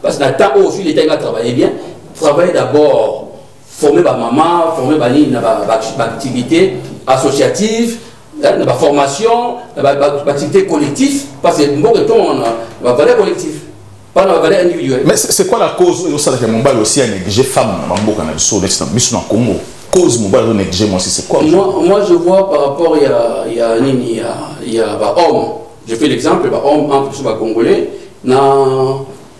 parce que temps aussi l'état va travailler bien travailler d'abord former ma maman, former ma activité associative, ma formation, ma activité collective, parce que bon on a valeur collective, pas la valeur individuelle. Mais c'est quoi la cause au sein de mon bal aussi à négliger femme dans le Canada sur l'extrême Congo? Cause mon bal négliger moi aussi c'est quoi? Moi je vois par rapport il y a homme. Je fais l'exemple homme entre les Congolais, na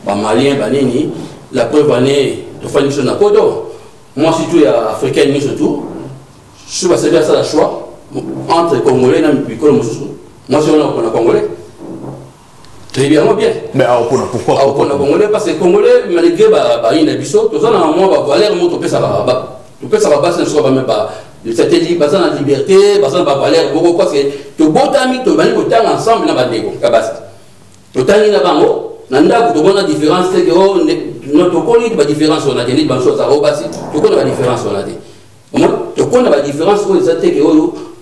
Malien banini, la preuve année de faire une chose na Kodo. Moi, surtout, il y a Africain, surtout. Je suis passé à ça, le choix entre les Congolais et les Congolais. Moi, je suis un Congolais. Très bien. Mais pourquoi les Congolais? Parce que les Congolais, malgré les bisous, tout ça, normalement, valeur, ça va passer, ça va même pas. C'était la liberté, la valeur, parce que tu as beau t'ami, tu vas ensemble dans la dégo. Tu as nanda ko na différence c'est que notre connaît la différence on a des choses à obasi to connaît la différence on a dit to connaît la différence on ça c'est que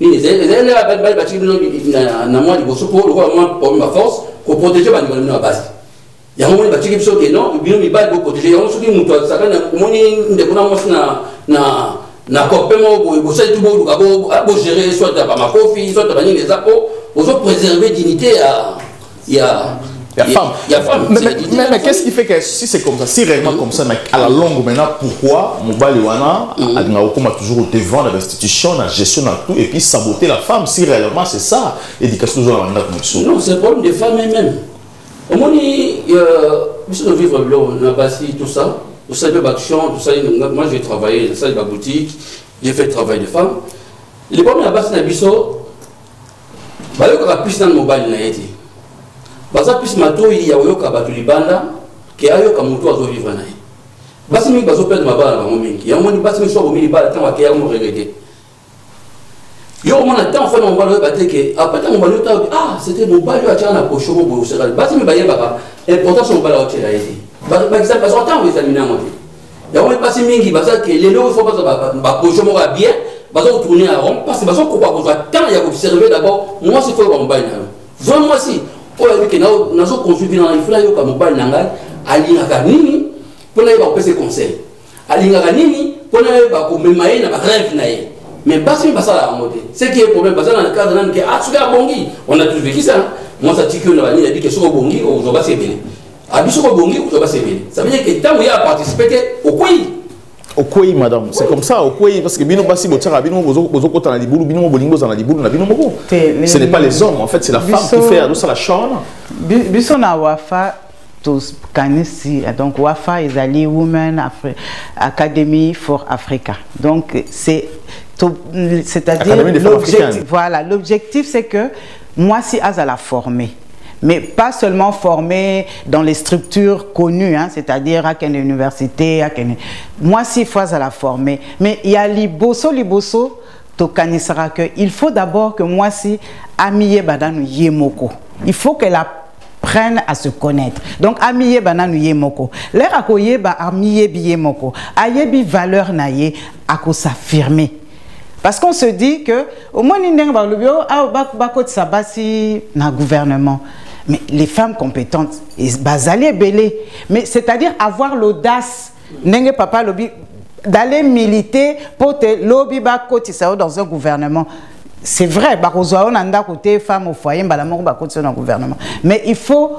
ni les ba chi na moi liboso pour le moi pour ma force ko protéger ba ni na base ya mo ba chi ki so que non bino mi ba ko protéger ya mo so ki muto sakana mo ni ndeko na mo na kopemo bo ça tout bo bo gérer soit ba ma kofi soit ba ni les apos pour préserver dignité à il y a femme. Mais qu'est-ce qui fait que si c'est comme ça, si réellement comme ça, mais à la longue maintenant, pourquoi Mobali Wana a toujours au devant de l'institution, la gestion de tout, et puis saboter la femme, si réellement c'est ça, l'éducation de la femme. Non, c'est un problème des femmes elles-mêmes. Au moins, nous vivre on a bâti tout ça, tout ça de action, tout ça. Moi j'ai travaillé dans ça de ma boutique, j'ai fait le travail de femmes. Les problèmes à bâti Nabiso, bah le plus dans le mobile n'a été. Baza plus mato il y a yoka batu libanda ke ayoka mutu azo vivre nae basi mi bazo perdre mabala bango mingi ya moni basi mi so bomi libala tant ke ya mo regretter yo mona tant fa no mbalo baté ke apata mo mbalo ta c'était mon balo acha na pocho mo bo sera basi mi bayeba ba importance mo bala otela yedi ba exemple bazo tant on examiner mo ya moni basi mingi baza ke lelo faut ba pocho mo ba bien bazo tourner à rond parce que bazo ko ba tant ya observer d'abord moi c'est faut ba mbalo vraiment moi si oh avec nous avons consulté dans les fleurs comme mobile nangai alingaka nini pona yeba pese conseil alingaka nini pona yeba ko memaye na ba rêve nae mais basi basala en mode c'est qui est problème basala dans le cadre nan ke asuka bongi on a tous vécu ça moi ça tiki on a dit que sur bongi on va se belé abiso ko bongi on va se belé ça veut dire que tant il a participé au pays Okoi madame, c'est comme ça, okoi parce que bino basi botara bino bozo kota na libulu bino bolingo za na libulu na bino moko. Ce n'est pas les hommes en fait, c'est la femme qui fait ça la chambre. Biso na wafa tous kanisi donc wafa ezali Women Academy for Africa. Donc c'est-à-dire l'objectif voilà, l'objectif c'est que moi si à la former. Mais pas seulement formés dans les structures connues, hein, c'est-à-dire à quelle université, à quelle... Moi, si il faut à la former. Mais il y a liboso, to kanisara que il faut d'abord que moi, si amiye badanu yemoko. Il faut qu'elle apprenne à se connaître. Donc, amiye badanu yemoko. L'air akoye ba amiye biyemoko. Ayebi valeur naye ako s'affirmer. Parce qu'on se dit que au moins n'indeng ba lubio ah bakot sabasi na gouvernement. Mais les femmes compétentes, bazali belé. Mais c'est-à-dire avoir l'audace, n'enge papa lobby, d'aller militer pour te lobby bakot dans un gouvernement. C'est vrai, barozo on anda côté femme au foyer, balamoko bakot dans un gouvernement. Mais il faut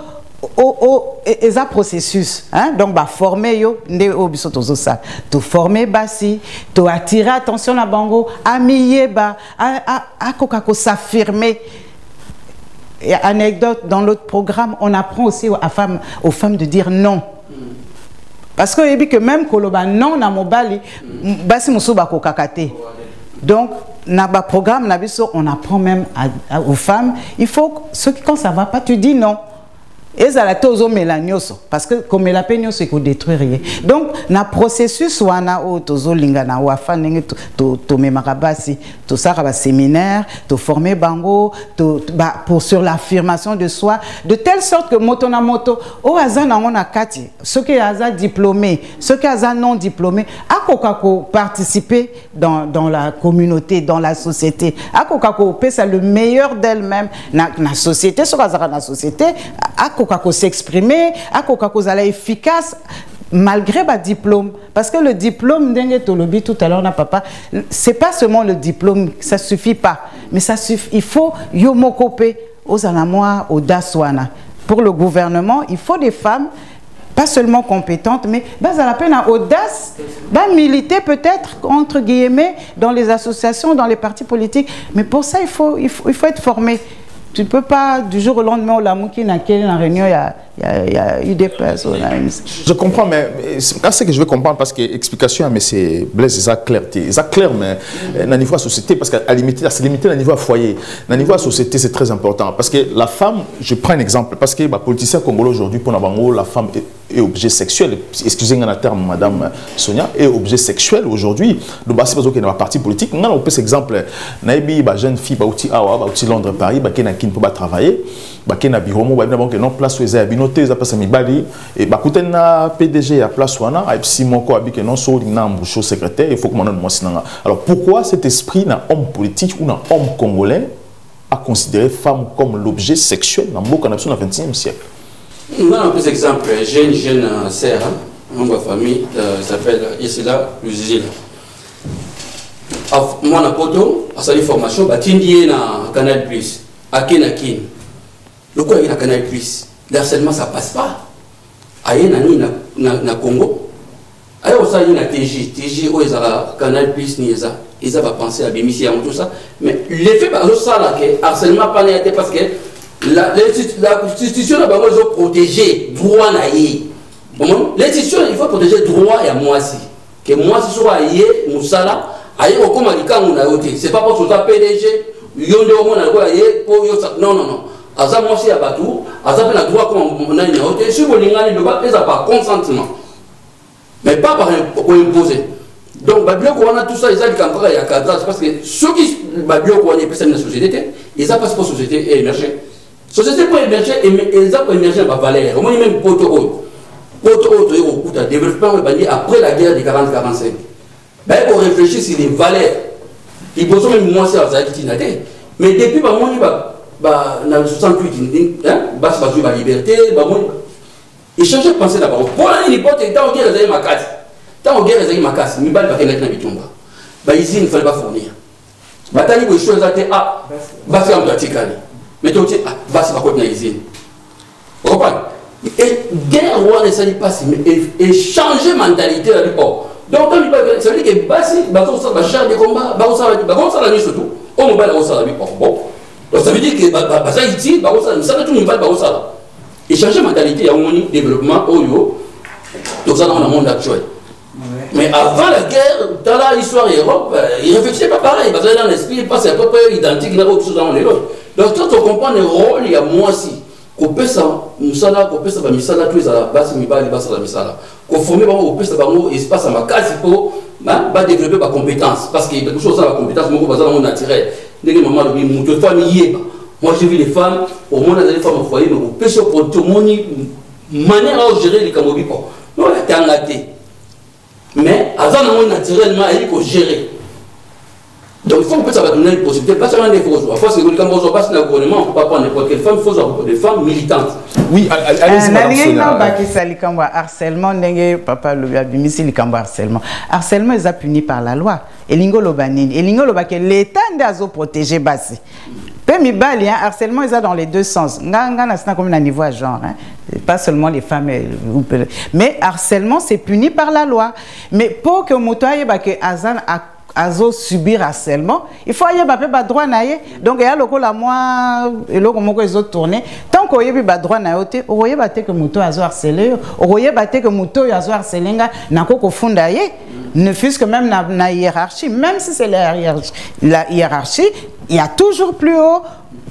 un processus, hein? Donc bah former yo ndé obiso tozo ça, to former basi, to attirer attention à bango, amiye ba, a kokako s'affirmer. Et anecdote, dans l'autre programme, on apprend aussi aux femmes de dire non. Parce que même koloba non na mobali, basi muso ba kokakate. Donc, na ba programme na biso, on apprend même aux femmes, il faut quand ça va pas, tu dis non. Et ça la tozo melanioso parce que comme la peigno c'est qu'on détruire rien. Donc na processus wana o tozo lingana wa fanenge to memarabasi to sara ba séminaire to former bango to pour sur l'affirmation de soi de telle sorte que moto na moto o azana on a kati ceux qui aza diplômés ceux qui aza non diplômés akokako participer dans la communauté dans la société akokako pesa le meilleur d'elle-même na société sur azara na société akokako s'exprimer akokako zala efficace malgré ba diplôme parce que le diplôme d'enge tolobi tout à l'heure na papa c'est pas seulement le diplôme ça suffit pas mais ça suffit il faut yomokope aux anamoa audace pour le gouvernement il faut des femmes pas seulement compétentes mais à la peine à audace militer peut-être entre guillemets dans les associations dans les partis politiques mais pour ça il faut être formé. Tu ne peux pas du jour au lendemain au Lamouki dans la réunion il y a eu des personnes. Je comprends mais c'est ce que je veux comprendre parce que explication mais c'est Blaise ça clarté ça clair mais dans le niveau de la société parce qu'à limiter c'est limité au niveau de foyer dans le niveau de la société c'est très important parce que la femme je prends un exemple parce que les politiciens congolais aujourd'hui pour Nabango la femme est objet sexuel excusez-moi le terme madame Sonia est objet sexuel aujourd'hui le bas c'est parce que dans la partie politique on peut cet exemple naibi jeune fille bauti Londres Paris qui n'a pour travailler baké na bureau mo ba na banque non place oza binoté za pasa mibali et bakute na PDG à place wana et si moko abike non so na embauche secrétaire il faut que mon moi sinanga. Alors pourquoi cet esprit na homme politique ou na homme congolais a considéré femme comme l'objet sexuel dans mboka na biso na 21e siècle? On a un peu d'exemple. J'ai une jeune sœur, ma famille s'appelle Isila Luzila. Moi, na poto, à sa formation, batindi na Canal Plus, à Kenakin. Le quoi il na Canal Plus, l'harcèlement ça passe pas. Aïe na Congo. Aïe aussi il na TJ où ils a Canal Plus ni ils va penser à Bimissi tout ça. Mais l'effet par ça là que harcèlement pas n'était parce que l'institution là ils ont protégé droit naïe. L'institution il faut protéger droit et à moi aussi. Que moi si soit aïe musala aïe au comme c'est pas pour ça PDG yonde au monde non non non aza moi si abatu aza na droit comme on a une haute si vous l'ingani le pas par consentement mais pas par imposer. Donc babio ko wana tout ça ils a dit qu'encore il y a cadre parce que ceux qui babio ko wana personne de société ils a pas pour société émerger société pour émerger ils a pour émerger ba valeur au moins même poto to au développement après la guerre de 40-45. Ben, on réfléchit sur les valeurs. Il faut même moi ça mais depuis bah moi dans 68 basse la liberté il change de penser d'abord pour aller l'hypothèse tant que les ma casse tant que les ma casse mi bal ba kelek na bitumba ba ici il fallait pas fournir batali bo chose à basse en pratique mais tu sais basse ba côté na usine comprends et guerre on ça passe et changer mentalité là oh. Donc, ça veut dire que Bassi, va charger des combats, la nuit surtout, on va la nuit. Bon. Donc, ça veut dire que Bassa ici, ça tout le monde va et changer de mentalité, il y a un développement, tout ça dans le monde actuel. Mais avant la guerre, dans l'histoire Europe, ils ne réfléchissaient pas pareil, parce que dans l'esprit, ils passaient à peu près identiques l'un autre dans les autres. Donc, quand on comprend le rôle, il y a moi aussi. Qu'on peut ça, musala, qu'on peut ça, misala, tous les bas, mibali, bas, la misala. Qu'on forme, on peut ça, espace à ma case pour développer ma compétence. Parce qu'il y a quelque chose dans la compétence, moi, dans mon naturel. Dès que maman le dit, mon famille, moi, j'ai vu les femmes, au moins, les femmes au foyer, mais au péché, pour tout le monde, manière à gérer les camobies. Non, elle est engagée. Mais, avant, mon naturellement, il faut gérer. Donc, il faut que ça va donner une possibilité, pas seulement des fausses. Parce que quand on passe dans le gouvernement, on ne peut pas prendre n'importe quelle femme, il faut des femmes militantes. Oui, allez-y, madame harcèlement, papa le bimisi likambo harcèlement. Harcèlement est puni par la loi. Et lingo lobanini. Et lingo lobake l'État n'a protégé basi. Pemi bali, harcèlement est dans les deux sens. Nga na comme un niveau à genre. Pas seulement les femmes. Mais harcèlement, c'est puni par la loi. Mais pour que motoye bake azan azo subir harcèlement, il faut y avoir pas droit naie. Donc il y a le coup la moi et le comment ils ont tourné. Tant qu'on y a pas droit naie, on voyait battre que moto azo harcelé, on voyait battre que moto azo harcelé n'a qu'au fond d'ailleurs. Ne fût-ce que même na hiérarchie, même si c'est la hiérarchie, il y a toujours plus haut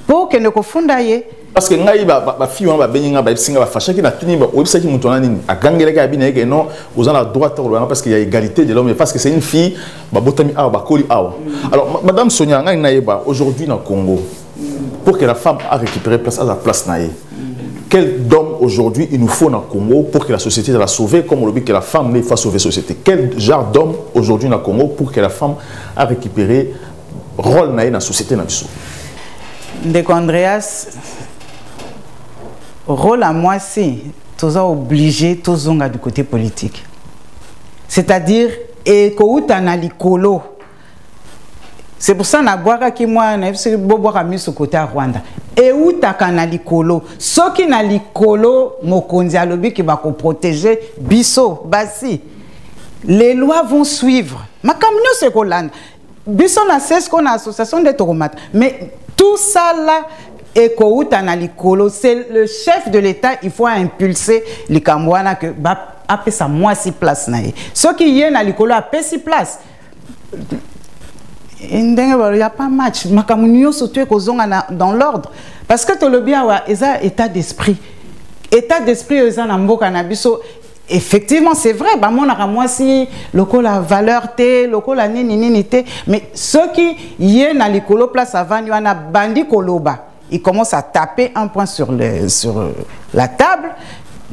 pour que ne confondent d'ailleurs. Parce que ngai ba fille on ba beninga ba singa ba fasha ki na tuni ba obisa ki mutona nini agangela ka bina ke non aux la droite parce qu'il y a égalité de l'homme parce que c'est une fille ba botami awa ba koli awa. Alors madame Sonia ngai na yeba aujourd'hui dans Congo pour que la femme a récupéré place à la place naie. Quel homme aujourd'hui il nous faut dans Congo pour que la société la sauver comme on le dit que la femme ne fasse sauver la société. Quel genre d'homme aujourd'hui dans Congo pour que la femme a récupéré rôle naie dans la société na biso. Ndeko Andreas rôle à moi, c'est tous obligés, tous du côté politique. C'est-à-dire, et likolo. C'est pour ça que moi, je suis sur côté Rwanda. Et où tu likolo? Ceux qui na likolo, mokonzi alobi qui va protéger biso, basi. Les lois vont suivre. Ma kamino c'est kolanda. Biso na c'est qu'on a association de tomates. Mais tout ça là. Et c'est le chef de l'État, il faut impulser les Cambouana que après ça moi si place naïe. Ceux qui y a l'école a si place. Il n'y a pas match. Makamunio surtout dans l'ordre parce que tout le bien ils ont état d'esprit. État d'esprit ils ont un cannabis. Effectivement, c'est vrai, bah mon moi si local la valeur té, local la nini té, mais ceux qui y a l'école place avant il y a bandi koloba. il commence à taper un point sur la table,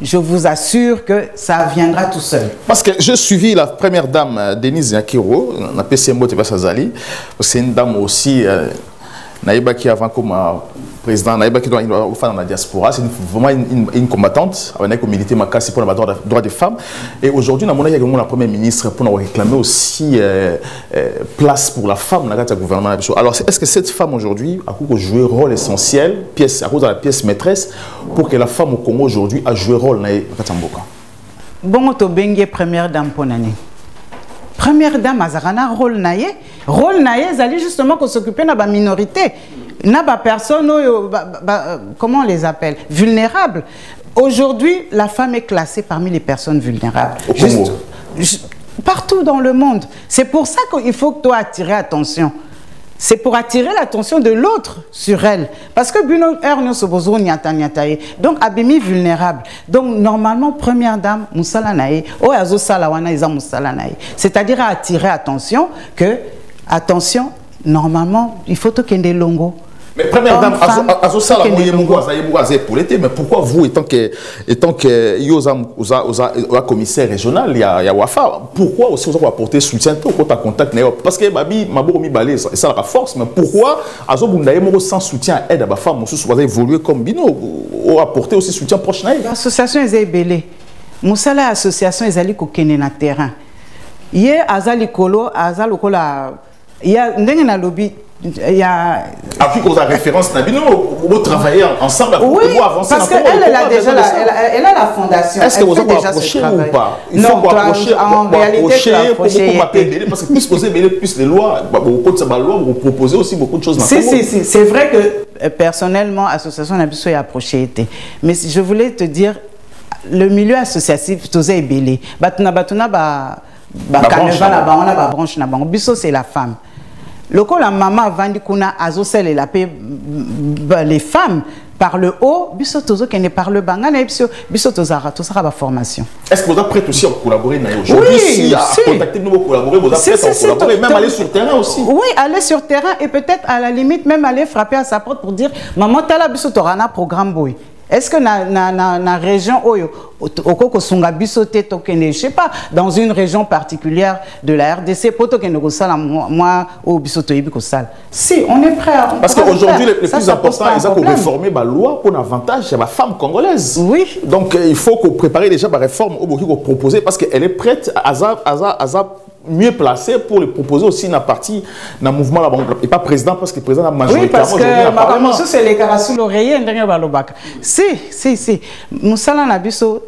je vous assure que ça viendra tout seul. Parce que j'ai suivi la première dame, Denise Nyakiro, on appelle Sembo Tebasazali, c'est une dame aussi, Naïba qui avant comme président, Naïba qui doit faire dans la diaspora, c'est vraiment une combattante, avec une milité makasi pour les droits des femmes. Et aujourd'hui, nous avons la première ministre pour nous réclamer aussi place pour la femme dans le gouvernement. Alors, est-ce que cette femme aujourd'hui a joué un rôle essentiel, à cause de la pièce maîtresse, pour que la femme au Congo aujourd'hui a joué un rôle dans le Katamboka? Bon, tu as première dame pour l'année. Première dame, Azarana, rôle naïe. Rôle naïe, elle allait justement s'occuper de la minorité. Na ba personne, comment on les appelle? Vulnérables. Aujourd'hui, la femme est classée parmi les personnes vulnérables. Partout dans le monde. C'est pour ça qu'il faut que toi attirer attention. C'est pour attirer l'attention de l'autre sur elle. Parce que donc abimi vulnérable. Donc normalement première dame c'est-à-dire à attirer attention que attention normalement il faut que des longo. Mais première dame, mais pourquoi vous, étant que commissaire régional, il y a Wafa, pourquoi aussi vous apporter soutien au contact? Parce que Mabo balé, ça la force, mais pourquoi sans soutien aide à la femme, vous évoluer comme Bino, ou apporter aussi soutien proche? L'association est belée. Moussala association est allée kokene na terrain. Hier, Azali Kolo, Azali Kola, il y a un lobby. Il y a... Après qu'on a référence, vous travaillez ensemble pour pouvoir avancer. Parce qu'elle a déjà elle a la fondation. Est-ce que vous avez approché ou pas? Il faut approcher en réalité parce que plus poser plus les lois, beaucoup de lois, vous proposez aussi beaucoup de choses. Si, c'est vrai que personnellement, l'association Nabiso est approchée. Mais je voulais te dire, le milieu associatif, tout ça est belé. Batuna, branche, Biso, c'est la femme. Lorsque la maman vend les femmes par le haut, biso tozo qui ne parle pas, biso tozara, tout ça va formation. Est-ce que vous êtes prêts aussi à collaborer aujourd'hui? Oui, à contacter nous pour collaborer, vous êtes prêts à collaborer, même aller sur le terrain aussi? Oui, aller sur le terrain et peut-être à la limite même aller frapper à sa porte pour dire maman tala biso torana programme boy. Est-ce que na région oyo okoko sunga bisoté tokene, je sais pas, dans une région particulière de la RDC poto kene ko sala moi au bisoto yibi ko sala. Si on est prêt à parce qu'aujourd'hui le plus important ils ont réformer la loi pour l'avantage de la femme congolaise. Oui. Donc il faut qu'on prépare déjà la réforme au beaucoup proposer parce qu'elle est prête à mieux placé pour le proposer aussi dans la partie dans le mouvement et pas président parce que le président a majoritairement aujourd'hui dans le Parlement. Oui, parce que c'est les caras sous l'oreiller ndenge balobaka. Si musala na biso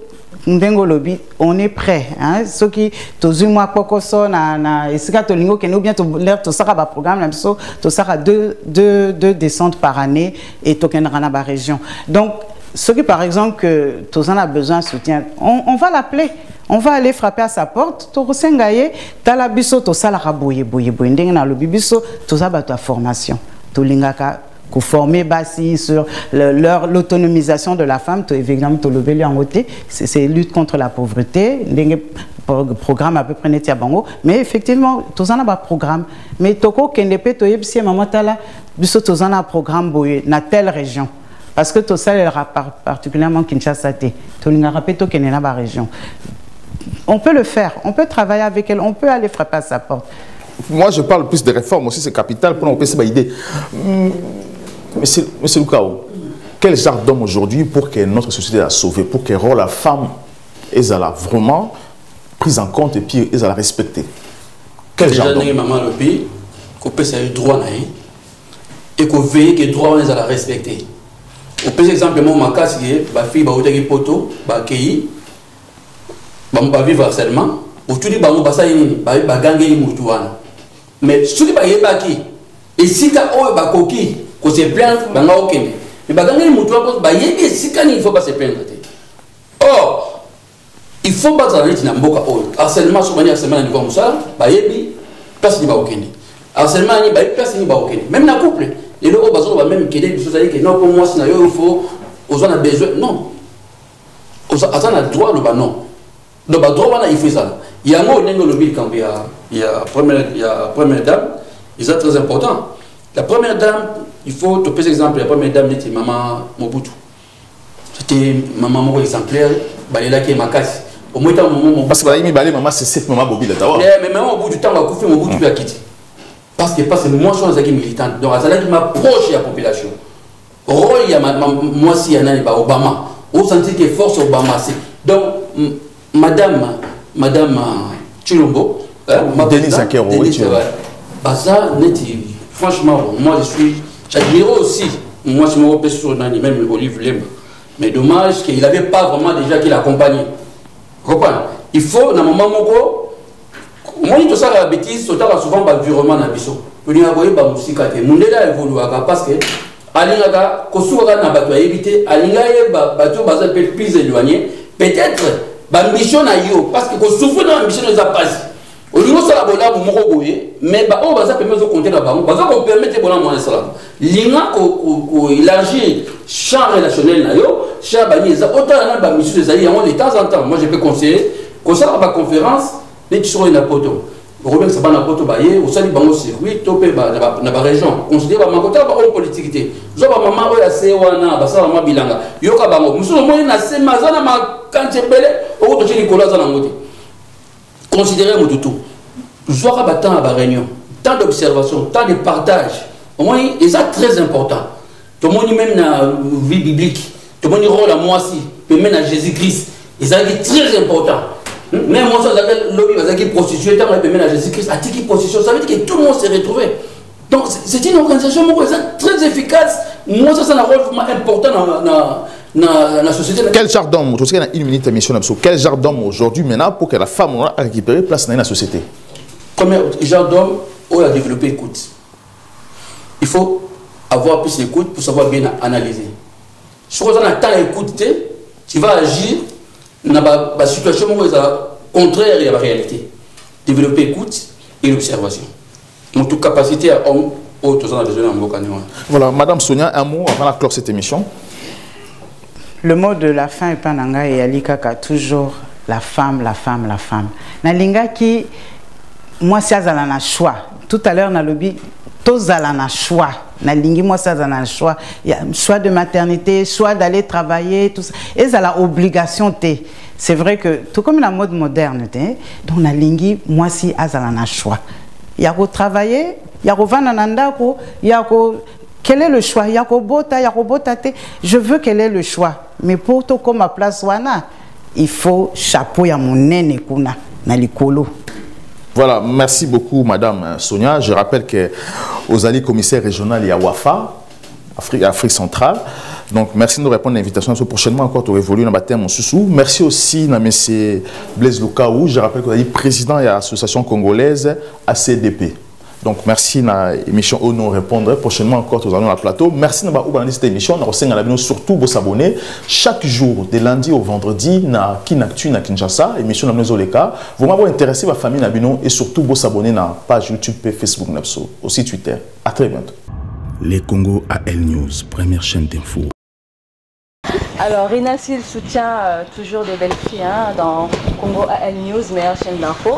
ndengo lobi on est prêt hein ceux qui tozu moi kokoso na esika tolingo que nous bien to l'air to saka ba programme na biso to saka deux descentes par année et tokendra na ba région. Donc ceux qui par exemple que tous en a besoin de soutien on va l'appeler. On va aller frapper à sa porte, to sengaye, tala biso to sala boye ndenge na lobi biso to za ba ta formation. To lingaka ko former basi sur l'autonomisation de la femme, to évidemment to lobeli en côté, c'est lutte contre la pauvreté, ndenge programme à peu près netia bango, mais effectivement to za na ba programme, mais toko kendepe to yebisi maman tala biso to za na programme boye na telle région. Parce que tout ça, particulièrement Kinshasa, to lingaka peto kenena ba région. On peut le faire, on peut travailler avec elle, on peut aller frapper à sa porte. Moi, je parle plus de réformes aussi, c'est capital pour nous passer cette idée. Monsieur Lukao, quel genre d'homme aujourd'hui pour que notre société la sauve, pour que la femme est vraiment prise en compte et puis est respectée? Quel genre d'homme? Maman le pays, qu'on peut se droit et qu'on veille que les droits sont respectés. Au plus exemple, ma casse, ma fille va au poto, va accueillir. Ba vivre harcèlement ou tu dis ba mbasa yini ba gangue ni mutu wana mais soki ba yebaki esika oyo ba koki ko se plaindre ba nga okende mais ba gangue ni mutu wana ba yebi esika ni il faut pas se plaindre. Or il faut pas aller na mboka oyo harcèlement so mani harcèlement ni ko musala ba yebi place ni ba okende harcèlement ni ba place ni ba okende même na couple et le bazo ba même kede biso ça dit que non pour moi c'est na yo il faut aux on a besoin non aux on a droit le ba non. Donc, il fait ça. Il y a un mot, il y a première dame, c'est très important. La première dame, il faut te passer exemple, la première dame était Maman Mobutu. C'était maman exemplaire, balela qui est ma casse. Au moins, parce que maman, c'est cette maman Bobby d'Ottawa. Mais maman, au bout du temps, on va couper mon bout de quitter. Parce que moi, je suis militante. Donc, ça qui m'approche de la population. Rôle, il y a moi, si il y a Obama. On sentit que force Obama. Donc, madame Chilombo, Denis Zakero, franchement, moi, j'admire aussi. Moi, je me repère sur même Olive Lemba. Mais dommage qu'il n'avait pas vraiment déjà qui l'accompagnait. Il faut, dans le moment où moi, tout ça, la bêtise, souvent, l'environnement dans le biseau. Il y a des musiques qui évoluent parce que, Alingaga, Kosuga n'a pas évité, Alingaga, Bateau, plus éloigné, peut-être, l'ambition n'a eu, parce que Kosuga dans l'ambition ne les a pas. Au niveau de la bonne pour mais on va permettre de compter la banque, on va permettre de bonne ça. L'INA élargir le champ relationnel, champ banni, autant de mission des alliés, de temps en temps, moi je peux conseiller, qu'on s'arrête à la conférence, les qui sont une apoto. Au Robin, c'est pas un apoto baillé, au sein du bango circuit, topé dans la région. Considérez ma côté, on politique. Je vois maman, la Sewana, Bassa, ma bilanga. Yoka bango, nous sommes moins na Semazana, ma Kantebele, au côté de Nicolas Zanangote. Considérez mon tout. Je vois temps à la réunion, tant d'observation, tant de partage. Au moins, c'est très important. Tout le monde, même dans la vie biblique, tout le monde rôle à moi aussi, même à Jésus-Christ. Et ça c'est très important. Même moi, ça s'appelle lobby, prostituée, même à Jésus-Christ, à qui prostitution, ça veut dire que tout le monde s'est retrouvé. Donc, c'est une organisation très efficace. Moi, ça, c'est un rôle important dans la société. Quel genre d'homme, tu sais, une minute d'émission, quel genre d'homme aujourd'hui, maintenant, pour que la femme ait récupéré place dans la société? Premier genre d'homme, on a développé l'écoute. Il faut avoir plus d'écoute pour savoir bien analyser. Si on a tant d'écouter, tu vas agir dans la situation contraire à la réalité. Développer l'écoute et l'observation. Donc, toute capacité à homme, autres gens besoin de voilà, Madame Sonia, un mot avant de clore cette émission. Le mot de la fin est Pananga et Alikaka, toujours la femme, la femme, la femme. Nalinga qui, moi, c'est un choix. Tout à l'heure, dans le lobby, tous un choix. Nalingi, moi, c'est un choix. Il y a un choix de maternité, choix d'aller travailler, tout ça. Et ça la obligation. C'est vrai que, tout comme la mode moderne, donc Nalingi, moi, c'est un choix. Il y a qu'à travailler, il y a qu'à vendre un andako, il y a qu'à... Quel est le choix? Il y a qu'à bota, il y a qu'à bota. Je veux quel est le choix. Mais pour tout comme ma place, il faut chapeau à mon nene kuna, na likolo. Voilà, merci beaucoup Madame Sonia. Je rappelle que aux alliés commissaires régionaux, il y a WAFA, Afrique centrale. Donc merci de nous répondre à l'invitation. Prochainement encore, tu évoluer dans le thème en sous. Merci aussi à M. Blaise Lukaou. Je rappelle que vous êtes président de l'association congolaise ACDP. Donc merci na émission où nous répondre prochainement encore tous dans le plateau. Merci d'avoir ouvert cette émission. Nous surtout vous s'abonner chaque jour de lundi au vendredi na Kinactu na Kinshasa émission na Zoleka. Vous m'avez intéressé ma famille Nabino et surtout vous s'abonner na page YouTube et Facebook Napso aussi Twitter. À très bientôt. Les Congo AL News, première chaîne d'info. Alors Rina Sil soutient toujours des belles filles dans Congo AL News, meilleure chaîne d'info.